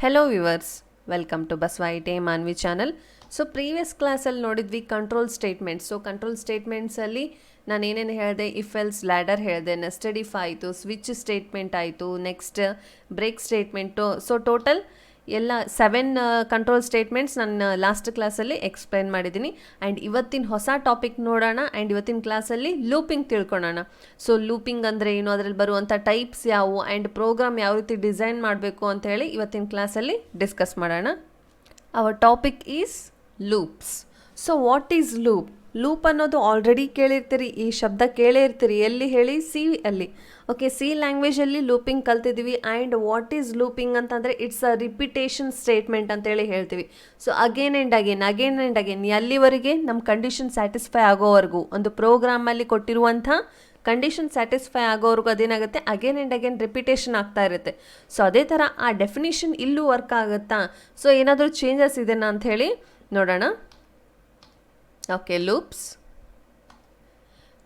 Hello viewers, welcome to Baswa IT Manvi channel. So previous class ಅಲ್ಲಿ ನೋಡಿದ್ವಿ control statements. So control statements ಅಲ್ಲಿ ನಾನು ಏನೇನು ಹೇಳಿದೆ, ಇಫ್ ಎಲ್ಸ್ ಲ್ಯಾಡರ್ ಹೇಳಿದೆ, ನೆಸ್ಟೆಡ್ ಇಫ್ ಆಯಿತು, ಸ್ವಿಚ್ ಸ್ಟೇಟ್ಮೆಂಟ್ ಆಯಿತು, next break statement. So total ಎಲ್ಲ 7 ಕಂಟ್ರೋಲ್ ಸ್ಟೇಟ್ಮೆಂಟ್ಸ್ ನಾನು ಲಾಸ್ಟ್ ಕ್ಲಾಸಲ್ಲಿ ಎಕ್ಸ್ಪ್ಲೈನ್ ಮಾಡಿದ್ದೀನಿ. ಆ್ಯಂಡ್ ಇವತ್ತಿನ ಹೊಸ ಟಾಪಿಕ್ ನೋಡೋಣ. ಆ್ಯಂಡ್ ಇವತ್ತಿನ ಕ್ಲಾಸಲ್ಲಿ ಲೂಪಿಂಗ್ ತಿಳ್ಕೊಳ್ಳೋಣ. ಸೊ ಲೂಪಿಂಗ್ ಅಂದರೆ ಏನು, ಅದರಲ್ಲಿ ಬರುವಂಥ ಟೈಪ್ಸ್ ಯಾವುವು, ಆ್ಯಂಡ್ ಪ್ರೋಗ್ರಾಮ್ ಯಾವ ರೀತಿ ಡಿಸೈನ್ ಮಾಡಬೇಕು ಅಂತ ಹೇಳಿ ಇವತ್ತಿನ ಕ್ಲಾಸಲ್ಲಿ ಡಿಸ್ಕಸ್ ಮಾಡೋಣ. Our topic is loops. So what is loop? Loop ಅನ್ನೋದು ಆಲ್ರೆಡಿ ಕೇಳಿರ್ತೀರಿ, ಈ ಶಬ್ದ ಕೇಳೇ ಇರ್ತೀರಿ. ಎಲ್ಲಿ ಹೇಳಿ? ಸಿ ಅಲ್ಲಿ. ಓಕೆ, ಸಿ ಲ್ಯಾಂಗ್ವೇಜಲ್ಲಿ ಲೂಪಿಂಗ್ ಕಲ್ತಿದ್ದೀವಿ. ಆ್ಯಂಡ್ ವಾಟ್ ಈಸ್ ಲೂಪಿಂಗ್ ಅಂತಂದರೆ ಇಟ್ಸ್ ಅ ರಿಪಿಟೇಷನ್ ಸ್ಟೇಟ್ಮೆಂಟ್ ಅಂತೇಳಿ ಹೇಳ್ತೀವಿ. ಸೊ ಅಗೇನ್ ಆ್ಯಂಡ್ ಅಗೇನ್ ಎಲ್ಲಿವರೆಗೆ ನಮ್ಮ ಕಂಡೀಷನ್ ಸ್ಯಾಟಿಸ್ಫೈ ಆಗೋವರೆಗೂ, ಒಂದು ಪ್ರೋಗ್ರಾಮಲ್ಲಿ ಕೊಟ್ಟಿರುವಂಥ ಕಂಡೀಷನ್ ಸ್ಯಾಟಿಸ್ಫೈ ಆಗೋವರೆಗೂ ಅದೇನಾಗುತ್ತೆ, ಅಗೇನ್ ಆ್ಯಂಡ್ ಅಗೇನ್ ರಿಪಿಟೇಷನ್ ಆಗ್ತಾ ಇರುತ್ತೆ. ಸೊ ಅದೇ ಥರ ಆ ಡೆಫಿನಿಷನ್ ಇಲ್ಲೂ ವರ್ಕ್ ಆಗುತ್ತಾ? ಸೊ ಏನಾದರೂ ಚೇಂಜಸ್ ಇದೆನಾ ಅಂತ ಹೇಳಿ ನೋಡೋಣ. Okay, loops.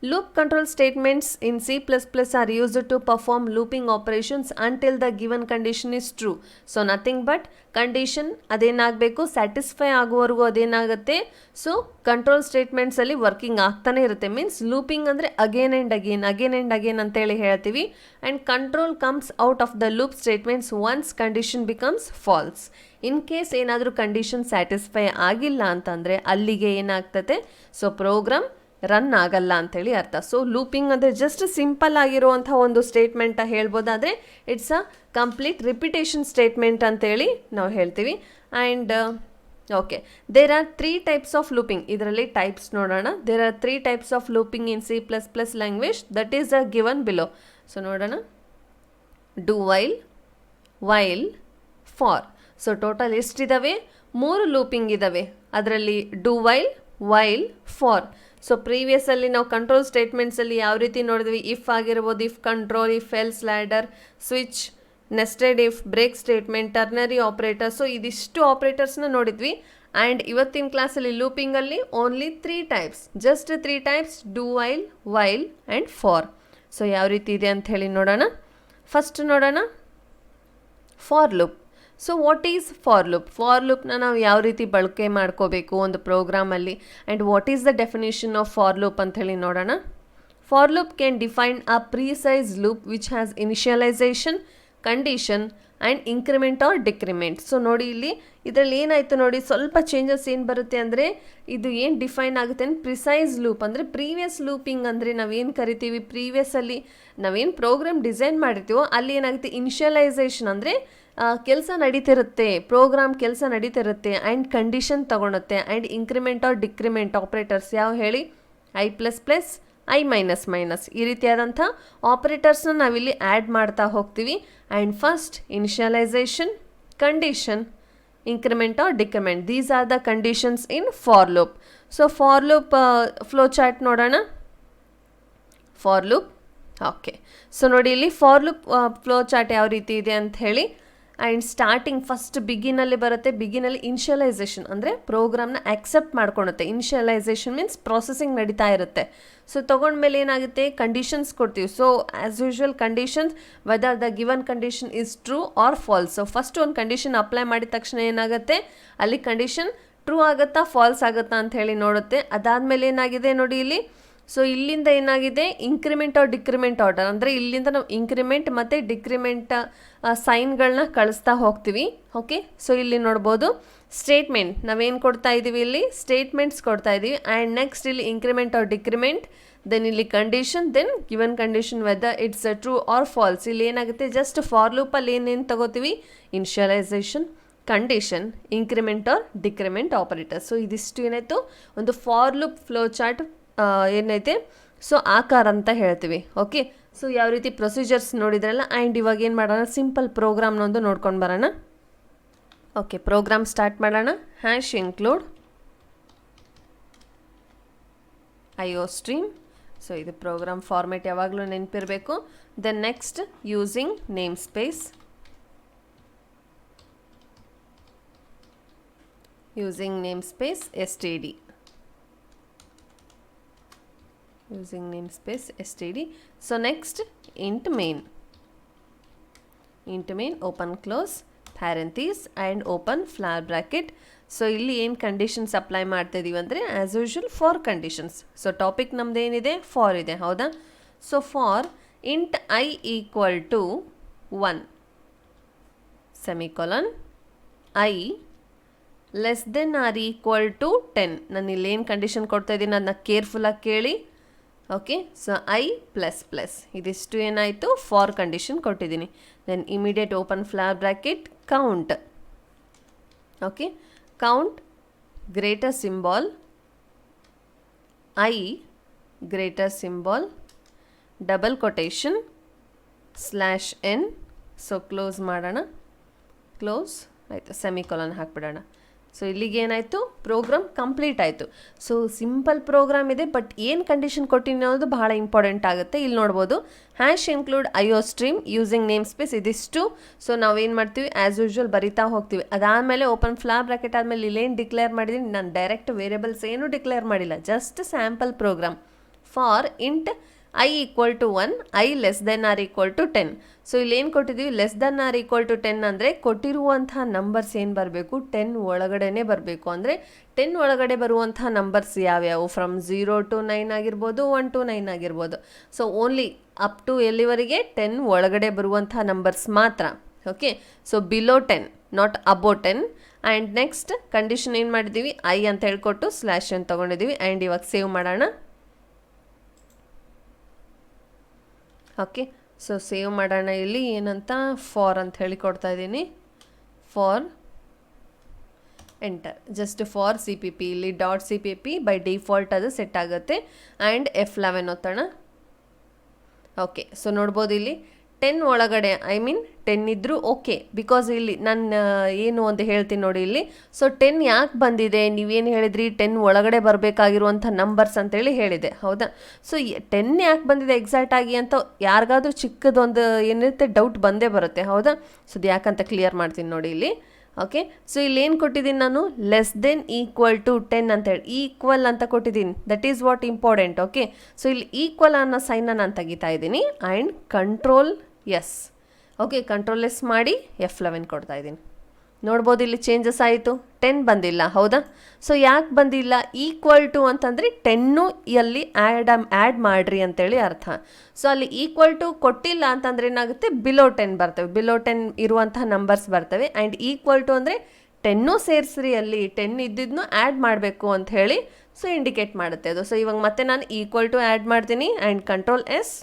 Loop control statements in C++ are used to perform looping operations until the given condition is true. So nothing but condition ಅದೇನಾಗಬೇಕು, ಸ್ಯಾಟಿಸ್ಫೈ ಆಗುವವರೆಗೂ ಅದೇನಾಗುತ್ತೆ. ಸೊ ಕಂಟ್ರೋಲ್ ಸ್ಟೇಟ್ಮೆಂಟ್ಸಲ್ಲಿ ವರ್ಕಿಂಗ್ ಆಗ್ತಾನೆ ಇರುತ್ತೆ. ಮೀನ್ಸ್ ಲೂಪಿಂಗ್ ಅಂದರೆ ಅಗೇನ್ ಆ್ಯಂಡ್ ಅಗೇನ್ ಅಂತೇಳಿ ಹೇಳ್ತೀವಿ. And control comes out of the loop statements once condition becomes false. In case ಏನಾದರೂ ಕಂಡೀಷನ್ ಸ್ಯಾಟಿಸ್ಫೈ ಆಗಿಲ್ಲ ಅಂತಂದರೆ ಅಲ್ಲಿಗೆ ಏನಾಗ್ತದೆ, ಸೊ ಪ್ರೋಗ್ರಾಮ್ ರನ್ ಆಗಲ್ಲ ಅಂಥೇಳಿ ಅರ್ಥ. ಸೊ ಲೂಪಿಂಗ್ ಅಂದರೆ ಜಸ್ಟ್ ಸಿಂಪಲ್ ಆಗಿರುವಂಥ ಒಂದು ಸ್ಟೇಟ್ಮೆಂಟ ಹೇಳ್ಬೋದಾದರೆ it's a complete repetition statement ಅಂತೇಳಿ ನಾವು ಹೇಳ್ತೀವಿ. And okay, there are 3 types of looping. ಇದರಲ್ಲಿ ಟೈಪ್ಸ್ ನೋಡೋಣ. There are 3 types of looping in C++ language that is a given below. So ನೋಡೋಣ. Do while, for. So total ಎಷ್ಟಿದ್ದಾವೆ? 3 looping ಇದ್ದಾವೆ. ಅದರಲ್ಲಿ do while, for. So ಪ್ರೀವಿಯಸ್ಸಲ್ಲಿ ನಾವು control ಸ್ಟೇಟ್ಮೆಂಟ್ಸಲ್ಲಿ ಯಾವ ರೀತಿ ನೋಡಿದ್ವಿ? ಇಫ್ ಆಗಿರ್ಬೋದು, if control, if else ladder, switch, nested if, break statement, ternary operator. So ಇದಿಷ್ಟು ಆಪ್ರೇಟರ್ಸ್ನ ನೋಡಿದ್ವಿ. ಆ್ಯಂಡ್ ಇವತ್ತಿನ ಕ್ಲಾಸಲ್ಲಿ ಲೂಪಿಂಗಲ್ಲಿ only 3 types, just 3 types: do while and for. So ಯಾವ ರೀತಿ ಇದೆ ಅಂತ ಹೇಳಿ ನೋಡೋಣ. ಫಸ್ಟ್ ನೋಡೋಣ for loop. So what is for loop? For ಲೂಪ್ನ ನಾವು ಯಾವ ರೀತಿ ಬಳಕೆ ಮಾಡ್ಕೋಬೇಕು ಒಂದು ಪ್ರೋಗ್ರಾಮಲ್ಲಿ, and what is the definition of for loop ಅಂತ ಹೇಳಿ ನೋಡೋಣ. For loop can define a precise loop which has initialization, condition and increment or decrement. So ನೋಡಿ ಇಲ್ಲಿ ಇದರಲ್ಲಿ ಏನಾಯಿತು ನೋಡಿ, ಸ್ವಲ್ಪ ಚೇಂಜಸ್ ಏನು ಬರುತ್ತೆ ಅಂದರೆ ಇದು ಏನು ಡಿಫೈನ್ ಆಗುತ್ತೆ ಅಂದರೆ ಪ್ರಿಸೈಸ್ ಲೂಪ್. ಅಂದರೆ ಪ್ರೀವಿಯಸ್ ಲೂಪಿಂಗ್ ಅಂದರೆ ನಾವೇನು ಕರಿತೀವಿ, ಪ್ರೀವಿಯಸ್ಸಲ್ಲಿ ನಾವೇನು ಪ್ರೋಗ್ರಾಮ್ ಡಿಸೈನ್ ಮಾಡಿರ್ತೀವೋ ಅಲ್ಲಿ ಏನಾಗುತ್ತೆ, ಇನಿಷಿಯಲೈಸೇಷನ್ ಅಂದರೆ ಕೆಲಸ ನಡೀತಿರುತ್ತೆ, ಪ್ರೋಗ್ರಾಮ್ ಕೆಲಸ ನಡೀತಿರುತ್ತೆ, ಆ್ಯಂಡ್ ಕಂಡೀಷನ್ ತೊಗೊಳುತ್ತೆ. And increment or decrement operators ಯಾವ ಹೇಳಿ? I++, I-, ಈ ರೀತಿಯಾದಂಥ ಆಪ್ರೇಟರ್ಸ್ನ ನಾವಿಲ್ಲಿ ಆ್ಯಡ್ ಮಾಡ್ತಾ ಹೋಗ್ತೀವಿ. And first initialization, condition, increment or decrement, these are the conditions in for loop. So for loop flow chart ನೋಡೋಣ. For loop, okay. ಸೊ ನೋಡಿ ಇಲ್ಲಿ ಫಾರ್ ಲೂಪ್ ಫ್ಲೋ ಚಾರ್ಟ್ ಯಾವ ರೀತಿ ಇದೆ ಅಂತ ಹೇಳಿ. ಆ್ಯಂಡ್ ಸ್ಟಾರ್ಟಿಂಗ್ ಫಸ್ಟ್ ಬಿಗಿನಲ್ಲಿ ಬರುತ್ತೆ. ಬಿಗಿನಲ್ಲಿ ಇನಿಷಿಯಲೈಸೇಷನ್ ಅಂದರೆ ಪ್ರೋಗ್ರಾಮ್ನ ಆಕ್ಸೆಪ್ಟ್ ಮಾಡ್ಕೊಳುತ್ತೆ. ಇನಿಷಿಯಲೈಸೇಷನ್ ಮೀನ್ಸ್ ಪ್ರೊಸೆಸಿಂಗ್ ನಡೀತಾ ಇರುತ್ತೆ. ಸೊ ತೊಗೊಂಡ್ಮೇಲೆ ಏನಾಗುತ್ತೆ, ಕಂಡೀಷನ್ಸ್ ಕೊಡ್ತೀವಿ. So as usual conditions whether the given condition is true or falls. So first ಒಂದು ಕಂಡೀಷನ್ ಅಪ್ಲೈ ಮಾಡಿದ ತಕ್ಷಣ ಏನಾಗುತ್ತೆ, ಅಲ್ಲಿ ಕಂಡೀಷನ್ ಟ್ರೂ ಆಗುತ್ತಾ ಫಾಲ್ಸ್ ಆಗುತ್ತಾ ಅಂತ ಹೇಳಿ ನೋಡುತ್ತೆ. ಅದಾದಮೇಲೆ ಏನಾಗಿದೆ ನೋಡಿ ಇಲ್ಲಿ. ಸೊ ಇಲ್ಲಿಂದ ಏನಾಗಿದೆ, ಇನ್ಕ್ರಿಮೆಂಟ್ ಆರ್ ಡಿಕ್ರಿಮೆಂಟ್ ಆರ್ಡರ್ ಅಂದರೆ ಇಲ್ಲಿಂದ ನಾವು ಇನ್ಕ್ರಿಮೆಂಟ್ ಮತ್ತು ಡಿಕ್ರಿಮೆಂಟ್ ಸೈನ್ಗಳನ್ನ ಕಳಿಸ್ತಾ ಹೋಗ್ತೀವಿ. ಓಕೆ, ಸೊ ಇಲ್ಲಿ ನೋಡ್ಬೋದು ಸ್ಟೇಟ್ಮೆಂಟ್ ನಾವೇನು ಕೊಡ್ತಾ ಇದ್ದೀವಿ, ಇಲ್ಲಿ ಸ್ಟೇಟ್ಮೆಂಟ್ಸ್ ಕೊಡ್ತಾ ಇದ್ದೀವಿ. ಆ್ಯಂಡ್ ನೆಕ್ಸ್ಟ್ ಇಲ್ಲಿ ಇನ್ಕ್ರಿಮೆಂಟ್ ಆರ್ ಡಿಕ್ರಿಮೆಂಟ್, ದೆನ್ ಇಲ್ಲಿ condition, then given condition whether it's true or false. ಇಲ್ಲಿ ಏನಾಗುತ್ತೆ, ಜಸ್ಟ್ ಫಾರ್ ಲೂಪಲ್ಲಿ ಏನೇನು ತಗೋತೀವಿ, initialization, condition, increment or decrement operator. So ಇದಿಷ್ಟು ಏನಾಯಿತು, ಒಂದು ಫಾರ್ ಲೂಪ್ ಫ್ಲೋ ಚಾರ್ಟ್ ಏನೈತೆ, ಸೊ ಆಕಾರ ಅಂತ ಹೇಳ್ತೀವಿ. ಓಕೆ, ಸೊ ಯಾವ ರೀತಿ ಪ್ರೊಸೀಜರ್ಸ್ ನೋಡಿದ್ರಲ್ಲ. ಆ್ಯಂಡ್ ಇವಾಗ ಏನು ಮಾಡೋಣ, ಸಿಂಪಲ್ ಪ್ರೋಗ್ರಾಮ್ನೊಂದು ನೋಡ್ಕೊಂಡು ಬರೋಣ. ಓಕೆ, ಪ್ರೋಗ್ರಾಮ್ ಸ್ಟಾರ್ಟ್ ಮಾಡೋಣ. Hash include IO stream. So ಇದು ಪ್ರೋಗ್ರಾಮ್ ಫಾರ್ಮೇಟ್ ಯಾವಾಗಲೂ ನೆನಪಿರಬೇಕು. Then next using name space, std. Using namespace std. So next int main open close parenthesis and open flower bracket. So ಇಲ್ಲಿ ಏನು conditions apply ಮಾಡ್ತಾ ಇದೀವಿ ಅಂದರೆ as usual for conditions. So topic ನಮ್ದು ಏನಿದೆ for ಇದೆ, ಹೌದಾ? So for int I equal to 1 semicolon i less than or equal to 10. ನಾನು ಇಲ್ಲೇನು ಕಂಡೀಷನ್ ಕೊಡ್ತಾ ಇದ್ದೀನಿ ಅದನ್ನ ಕೇರ್ಫುಲ್ಲಾಗಿ ಕೇಳಿ. Okay, so i plus plus ಇದಿಷ್ಟು ಏನಾಯಿತು ಫಾರ್ ಕಂಡೀಷನ್ ಕೊಟ್ಟಿದ್ದೀನಿ. Then immediate open flower bracket count. Okay, count greater symbol I greater symbol double quotation slash N. So close ಮಾಡೋಣ, ಕ್ಲೋಸ್ ಆಯಿತು, ಸೆಮಿಕೊಲನ್ ಹಾಕ್ಬಿಡೋಣ. ಸೊ ಇಲ್ಲಿಗೆ ಏನಾಯಿತು ಪ್ರೋಗ್ರಾಮ್ ಕಂಪ್ಲೀಟ್ ಆಯಿತು. So simple program ಇದೆ, ಬಟ್ ಏನು ಕಂಡೀಷನ್ ಕೊಟ್ಟಿನಿ ಅನ್ನೋದು ಬಹಳ ಇಂಪಾರ್ಟೆಂಟ್ ಆಗುತ್ತೆ. ಇಲ್ಲಿ ನೋಡ್ಬೋದು hash include iostream using name space ಇದಿಷ್ಟು. ಸೊ ನಾವೇನು ಮಾಡ್ತೀವಿ ಆ್ಯಸ್ ಯೂಶುವಲ್ ಬರಿತಾ ಹೋಗ್ತೀವಿ. ಅದಾದಮೇಲೆ ಓಪನ್ ಫ್ಲಾರ್ ಬ್ರ್ಯಾಕೆಟ್ ಆದಮೇಲೆ ಇಲ್ಲೇನು ಡಿಕ್ಲೇರ್ ಮಾಡಿದ್ದೀನಿ, ನಾನು ಡೈರೆಕ್ಟ್ ವೇರಿಯಬಲ್ಸ್ ಏನೂ ಡಿಕ್ಲೇರ್ ಮಾಡಿಲ್ಲ, just sample program. For int I equal to 1 I less than or equal to 10. So ಇಲ್ಲಿ ಏನು ಕೊಟ್ಟಿದ್ದೀವಿ less than or equal to 10 ಅಂದರೆ ಕೊಟ್ಟಿರುವಂಥ ನಂಬರ್ಸ್ ಏನು ಬರಬೇಕು 10 ಒಳಗಡೆನೇ ಬರಬೇಕು. ಅಂದರೆ 10 ಒಳಗಡೆ ಬರುವಂಥ ನಂಬರ್ಸ್ ಯಾವ್ಯಾವು ಫ್ರಮ್ 0 to 9 ಆಗಿರ್ಬೋದು, 1 to 9 ಆಗಿರ್ಬೋದು. ಸೊ ಓನ್ಲಿ ಅಪ್ ಟು ಎಲ್ಲಿವರೆಗೆ 10 ಒಳಗಡೆ ಬರುವಂಥ ನಂಬರ್ಸ್ ಮಾತ್ರ. Okay, so below 10 not above 10. And next condition ಏನು ಮಾಡಿದ್ದೀವಿ ಐ ಅಂತ ಹೇಳ್ಕೊಟ್ಟು ಸ್ಲ್ಯಾಶ್ ಅಂತ ತೊಗೊಂಡಿದ್ದೀವಿ. ಆ್ಯಂಡ್ ಇವಾಗ ಸೇವ್ ಮಾಡೋಣ. ಓಕೆ, ಸೊ ಸೇವ್ ಮಾಡೋಣ. ಇಲ್ಲಿ ಏನಂತ ಫಾರ್ ಅಂತ ಹೇಳಿ ಕೊಡ್ತಾ ಇದ್ದೀನಿ. For enter, just for C P P, ಇಲ್ಲಿ dot C P P by default ಅದು ಸೆಟ್ ಆಗುತ್ತೆ. ಆ್ಯಂಡ್ F11 ಒತ್ತೋಣ. ಓಕೆ, ಸೊ ನೋಡ್ಬೋದು ಇಲ್ಲಿ 10 ಒಳಗಡೆ ಐ ಮೀನ್ 10 ಇದ್ದರೂ ಓಕೆ, ಬಿಕಾಸ್ ಇಲ್ಲಿ ನಾನು ಏನು ಅಂತ ಹೇಳ್ತೀನಿ ನೋಡಿ ಇಲ್ಲಿ. ಸೊ 10 ಯಾಕೆ ಬಂದಿದೆ, ನೀವೇನು ಹೇಳಿದ್ರಿ 10 ಒಳಗಡೆ ಬರಬೇಕಾಗಿರುವಂಥ ನಂಬರ್ಸ್ ಅಂತೇಳಿ ಹೇಳಿದೆ, ಹೌದಾ? ಸೊ 10 ಯಾಕೆ ಬಂದಿದೆ ಎಕ್ಸಾಕ್ಟಾಗಿ ಅಂತ ಯಾರಿಗಾದ್ರೂ ಚಿಕ್ಕದೊಂದು ಏನಿರುತ್ತೆ ಡೌಟ್ ಬಂದೇ ಬರುತ್ತೆ, ಹೌದಾ? ಸೊ ಅದು ಯಾಕಂತ ಕ್ಲಿಯರ್ ಮಾಡ್ತೀನಿ ನೋಡಿ ಇಲ್ಲಿ. ಓಕೆ, ಸೊ ಇಲ್ಲಿ ಏನು ಕೊಟ್ಟಿದ್ದೀನಿ ನಾನು ಲೆಸ್ ದೆನ್ ಈಕ್ವಲ್ ಟು 10 ಅಂತೇಳಿ ಈಕ್ವಲ್ ಅಂತ ಕೊಟ್ಟಿದ್ದೀನಿ. That is what important. Okay, so ಇಲ್ಲಿ ಈಕ್ವಲ್ ಅನ್ನೋ ಸೈನ್ನ ನಾನು ತೆಗಿತಾ ಇದ್ದೀನಿ. And control S. Okay, control S ಮಾಡಿ F11 ಕೊಡ್ತಾ ಇದ್ದೀನಿ. ನೋಡ್ಬೋದು ಇಲ್ಲಿ ಚೇಂಜಸ್ ಆಯಿತು, 10 ಬಂದಿಲ್ಲ, ಹೌದಾ? ಸೊ ಯಾಕೆ ಬಂದಿಲ್ಲ, ಈಕ್ವಲ್ ಟು ಅಂತಂದರೆ 10 ಅಲ್ಲಿ ಆ್ಯಡ್ ಮಾಡಿರಿ ಅಂತೇಳಿ ಅರ್ಥ. ಸೊ ಅಲ್ಲಿ ಈಕ್ವಲ್ ಟು ಕೊಟ್ಟಿಲ್ಲ ಅಂತಂದರೆ ಏನಾಗುತ್ತೆ ಬಿಲೋ 10 ಬರ್ತವೆ, ಬಿಲೋ 10 ಇರುವಂತಹ ನಂಬರ್ಸ್ ಬರ್ತವೆ. ಆ್ಯಂಡ್ ಈಕ್ವಲ್ ಟು ಅಂದರೆ 10 ಸೇರಿಸ್ರಿ, ಅಲ್ಲಿ 10 ಇದ್ದಿದ್ದನ್ನು ಆ್ಯಡ್ ಮಾಡಬೇಕು ಅಂತ ಹೇಳಿ ಸೊ ಇಂಡಿಕೇಟ್ ಮಾಡುತ್ತೆ ಅದು. ಸೊ ಇವಾಗ ಮತ್ತೆ ನಾನು ಈಕ್ವಲ್ ಟು ಆ್ಯಡ್ ಮಾಡ್ತೀನಿ. ಆ್ಯಂಡ್ ಕಂಟ್ರೋಲ್ ಎಸ್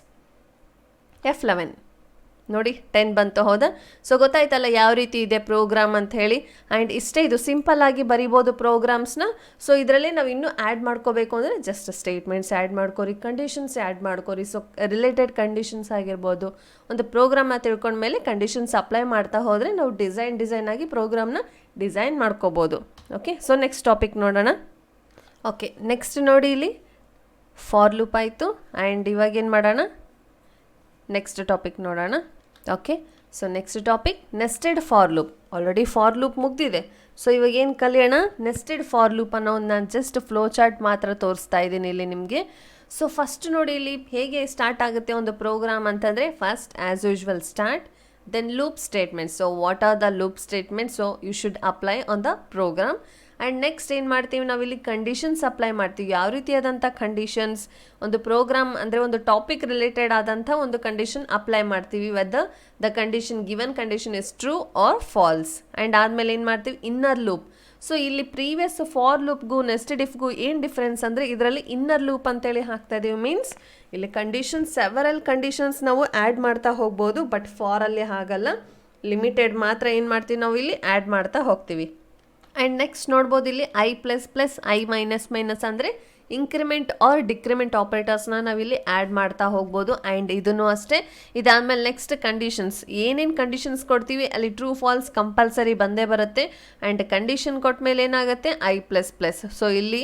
F11 ನೋಡಿ 10 ಬಂತು, ಹೌದಾ? ಸೊ ಗೊತ್ತಾಯ್ತಲ್ಲ ಯಾವ ರೀತಿ ಇದೆ ಪ್ರೋಗ್ರಾಮ್ ಅಂತ ಹೇಳಿ. ಆ್ಯಂಡ್ ಇಷ್ಟೇ, ಇದು ಸಿಂಪಲ್ ಆಗಿ ಬರಿಬೋದು ಪ್ರೋಗ್ರಾಮ್ಸ್ನ. ಸೊ ಇದರಲ್ಲಿ ನಾವು ಇನ್ನೂ ಆ್ಯಡ್ ಮಾಡ್ಕೋಬೇಕು ಅಂದರೆ ಜಸ್ಟ್ ಸ್ಟೇಟ್ಮೆಂಟ್ಸ್ ಆ್ಯಡ್ ಮಾಡ್ಕೊರಿ, ಕಂಡೀಷನ್ಸ್ ಆ್ಯಡ್ ಮಾಡ್ಕೊರಿ. ಸೊ ರಿಲೇಟೆಡ್ ಕಂಡೀಷನ್ಸ್ ಆಗಿರ್ಬೋದು, ಒಂದು ಪ್ರೋಗ್ರಾಮ್ನ ತಿಳ್ಕೊಂಡ್ಮೇಲೆ ಕಂಡೀಷನ್ಸ್ ಅಪ್ಲೈ ಮಾಡ್ತಾ ಹೋದರೆ ನಾವು ಡಿಸೈನ್ ಆಗಿ ಪ್ರೋಗ್ರಾಮ್ನ ಡಿಸೈನ್ ಮಾಡ್ಕೋಬೋದು. ಓಕೆ, ಸೊ ನೆಕ್ಸ್ಟ್ ಟಾಪಿಕ್ ನೋಡೋಣ. ಓಕೆ, ನೆಕ್ಸ್ಟ್ ನೋಡಿ ಇಲ್ಲಿ ಫಾರ್ ಲೂಪ್ ಆಯಿತು. ಆ್ಯಂಡ್ ಇವಾಗ ಏನು ಮಾಡೋಣ, ನೆಕ್ಸ್ಟ್ ಟಾಪಿಕ್ ನೋಡೋಣ. Okay, so next topic nested for loop. Already for loop ಮುಗ್ದಿದೆ. ಸೊ ಇವಾಗ ಏನು ಕಲಿಯೋಣ, ನೆಸ್ಟೆಡ್ ಫಾರ್ ಲೂಪ್ ಅನ್ನೋ ಒಂದು ನಾನು ಜಸ್ಟ್ ಫ್ಲೋ ಚಾರ್ಟ್ ಮಾತ್ರ ತೋರಿಸ್ತಾ ಇದ್ದೀನಿ ಇಲ್ಲಿ ನಿಮಗೆ. ಸೊ ಫಸ್ಟ್ ನೋಡಿ ಇಲ್ಲಿ ಹೇಗೆ ಸ್ಟಾರ್ಟ್ ಆಗುತ್ತೆ ಒಂದು ಪ್ರೋಗ್ರಾಮ್ ಅಂತಂದರೆ, first as usual start, then loop statements. So what are the loop statements, so you should apply on the program. And next ಏನು ಮಾಡ್ತೀವಿ ನಾವಿಲ್ಲಿ ಕಂಡೀಷನ್ಸ್ ಅಪ್ಲೈ ಮಾಡ್ತೀವಿ. ಯಾವ ರೀತಿಯಾದಂಥ ಕಂಡೀಷನ್ಸ್, ಒಂದು ಪ್ರೋಗ್ರಾಮ್ ಅಂದರೆ ಒಂದು ಟಾಪಿಕ್ ರಿಲೇಟೆಡ್ ಆದಂಥ ಒಂದು ಕಂಡೀಷನ್ ಅಪ್ಲೈ ಮಾಡ್ತೀವಿ. Weather the condition given condition is true or false. And ಆದಮೇಲೆ ಏನು ಮಾಡ್ತೀವಿ ಇನ್ನರ್ ಲೂಪ್. ಸೊ ಇಲ್ಲಿ ಪ್ರೀವಿಯಸ್ ಫಾರ್ ಲೂಪ್ಗೂ ನೆಸ್ಟೆಡ್ ಇಫ್ಗೂ ಏನು ಡಿಫ್ರೆನ್ಸ್ ಅಂದರೆ ಇದರಲ್ಲಿ ಇನ್ನರ್ ಲೂಪ್ ಅಂತೇಳಿ ಹಾಕ್ತಾ ಇದೀವಿ. ಮೀನ್ಸ್ ಇಲ್ಲಿ ಕಂಡೀಷನ್ಸ್ ಸೆವರಲ್ ಕಂಡೀಷನ್ಸ್ ನಾವು ಆ್ಯಡ್ ಮಾಡ್ತಾ ಹೋಗ್ಬೋದು. ಬಟ್ ಫಾರಲ್ಲಿ ಹಾಗಲ್ಲ, ಲಿಮಿಟೆಡ್ ಮಾತ್ರ ಏನು ಮಾಡ್ತೀವಿ ನಾವು ಇಲ್ಲಿ ಆ್ಯಡ್ ಮಾಡ್ತಾ ಹೋಗ್ತೀವಿ. ಆ್ಯಂಡ್ ನೆಕ್ಸ್ಟ್ ನೋಡ್ಬೋದು ಇಲ್ಲಿ I plus plus I minus minus ಅಂದರೆ ಇಂಕ್ರಿಮೆಂಟ್ ಆರ್ ಡಿಕ್ರಿಮೆಂಟ್ ಆಪ್ರೇಟರ್ಸ್ನ ನಾವಿಲ್ಲಿ ಆ್ಯಡ್ ಮಾಡ್ತಾ ಹೋಗ್ಬೋದು. ಆ್ಯಂಡ್ ಇದನ್ನು ಅಷ್ಟೇ. ಇದಾದಮೇಲೆ ನೆಕ್ಸ್ಟ್ ಕಂಡೀಷನ್ಸ್, ಏನೇನು ಕಂಡೀಷನ್ಸ್ ಕೊಡ್ತೀವಿ ಅಲ್ಲಿ ಟ್ರೂ ಫಾಲ್ಸ್ ಕಂಪಲ್ಸರಿ ಬಂದೇ ಬರುತ್ತೆ. ಆ್ಯಂಡ್ ಕಂಡೀಷನ್ ಕೊಟ್ಟ ಮೇಲೆ ಏನಾಗುತ್ತೆ ಐ ಪ್ಲಸ್ ಪ್ಲಸ್. ಸೊ ಇಲ್ಲಿ